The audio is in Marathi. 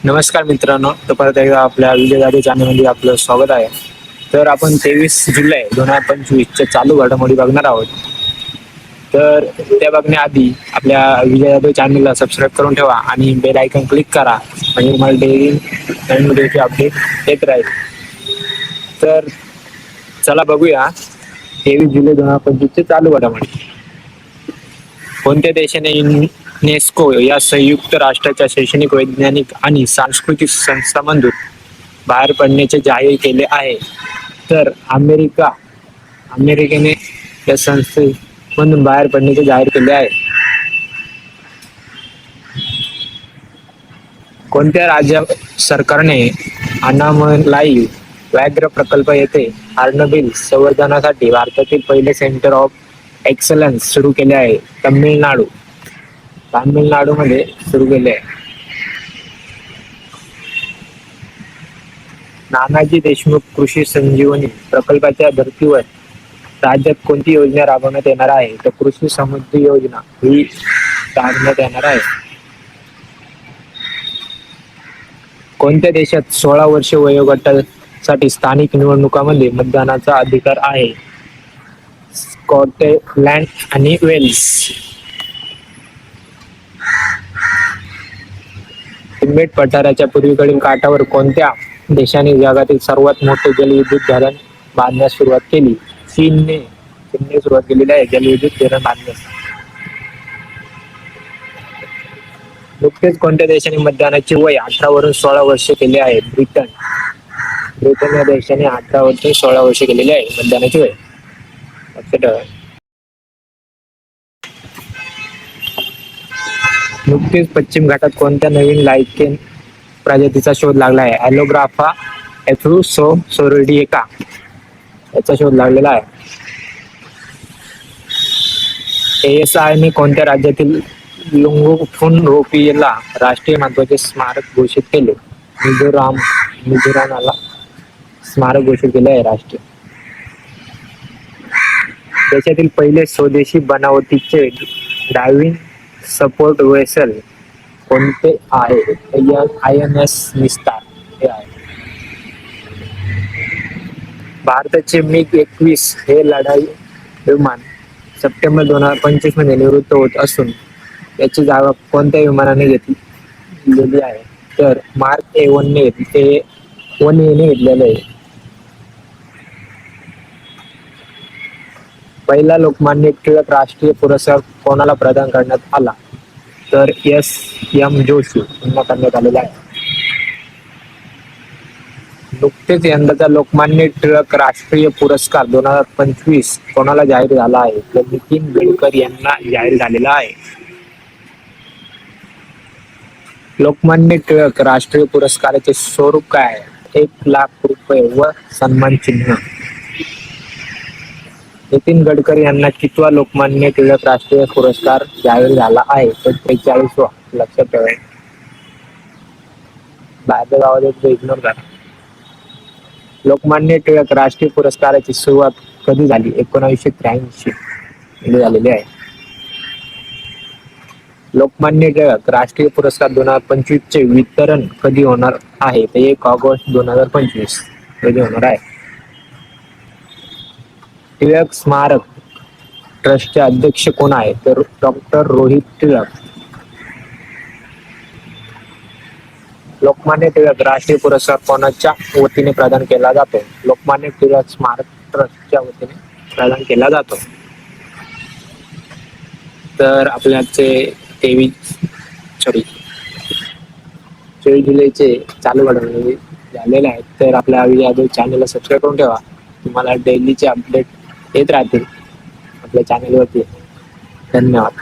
नमस्कार मित्रांनो, तर परत एकदा आपल्या विजय जाधव चॅनलमध्ये आपलं स्वागत आहे. तर आपण 23 जुलै 2025च्या चालू घडामोडी बघणार आहोत. तर त्या बघण्याआधी आपल्या विजय जाधव चॅनलला सबस्क्राईब करून ठेवा आणि बेल आयकॉन क्लिक करा, म्हणजे तुम्हाला डेली नवीन व्हिडिओचे अपडेट येत राहील. तर चला बघूया 23 जुलै 2025चे चालू घडामोडी. कोणत्या देशाने युनेस्को या संयुक्त राष्ट्राच्या शैक्षणिक, वैज्ञानिक आणि सांस्कृतिक संस्थांमधून बाहेर पडण्याचे जाहीर केले आहे? तर अमेरिकेने या संस्थेमधून बाहेर पडण्याचे जाहीर केले आहे. कोणत्या राज्य सरकारने अनामलाई व्याघ्र प्रकल्प येथे हॉर्नबिल संवर्धनासाठी भारतातील पहिले सेंटर ऑफ एक्सलन्स सुरू केले आहे? तामिळनाडूमध्ये सुरू केले आहे. नानाजी देशमुख कृषी संजीवनी प्रकल्पाच्या धर्तीवर राज्यात कोणती योजना राबवण्यात येणार आहे? तर कृषी समृद्धी योजना ही राबवण्यात येणार आहे. कोणत्या देशात 16 वर्षे वयोगटासाठी स्थानिक निवडणुकांमध्ये मतदानाचा अधिकार आहे? स्कॉटलंड आणि वेल्स. तिबेट पठाराच्या पूर्वेकडील काठावर कोणत्या देशाने जगातील सर्वात मोठे जलविद्युत धरण बांधण्यास सुरुवात केली? चीनने सुरुवात केलेली आहे जलविद्युत धरण बांधण्यास. नुकतेच कोणत्या देशाने मतदानाचे वय 18 वरून 16 वर्षे केले आहे? ब्रिटन या देशाने 18 वरून 16 वर्षे केलेले आहे मतदानाचे वय. लक्षात ठेवा. नुकतेच पश्चिम घाटात कोणत्या नवीन लायकेन प्रजातीचा शोध लागला आहे? ॲलोग्राफा एफ्रुसोरिडिका याचा शोध लागलेला आहे. ASI ने कोणत्या राज्यातील लुंगफुनरोपियला राष्ट्रीय महत्त्वाचे स्मारक घोषित केले? मिझोरामला स्मारक घोषित केले आहे राष्ट्रीय. देशातील पहिले स्वदेशी बनावटीचे डायव्हिंग सपोर्ट वेसल कोणते आहे? INS निस्तार हे आहे. भारताचे MiG-21 हे लढाई विमान सप्टेंबर 2025 मध्ये निवृत्त होत असून याची जागा कोणत्या विमानाने घेतलेली आहे? तर मार्क A1 ने घेतलेले आहे. पहिला लोकमान्य टिळक राष्ट्रीय पुरस्कार कोणाला प्रदान करण्यात आला? तर SM जोशी यांना करण्यात आलेला आहे. नुकतेच यंदाचा लोकमान्य टिळक राष्ट्रीय पुरस्कार 2025 कोणाला जाहीर झाला आहे? तर नितीन गडकरी यांना जाहीर झालेला आहे. लोकमान्य टिळक राष्ट्रीय पुरस्काराचे स्वरूप काय आहे? 1,00,000 रुपये व सन्मान चिन्ह. नितीन गडकरी यांना कितवा लोकमान्य टिळक राष्ट्रीय पुरस्कार जाहीर झाला आहे? तर 43वा. लक्षात ठेवा. बाहेरच्या गावात इग्नोर करा. लोकमान्य टिळक राष्ट्रीय पुरस्काराची सुरुवात कधी झाली? 1983 मध्ये झालेली आहे. लोकमान्य टिळक राष्ट्रीय पुरस्कार 2025 चे वितरण कधी होणार आहे? तर 1 ऑगस्ट 2025 कधी होणार आहे. टिळक स्मारक ट्रस्टचे अध्यक्ष कोण आहे? तर डॉक्टर रोहित टिळक. लोकमान्य टिळक राष्ट्रीय पुरस्कार कोणाच्या वतीने प्रदान केला जातो? लोकमान्य टिळक स्मारक ट्रस्टच्या वतीने प्रदान केला जातो. तर आपल्याचे 23 जुलैचे चालू घडामोडी झालेले आहेत. तर आपल्या विजय जाधव चॅनलला सबस्क्राईब करून ठेवा, तुम्हाला डेलीचे अपडेट येत राहतील आपल्या चॅनलवरती. धन्यवाद.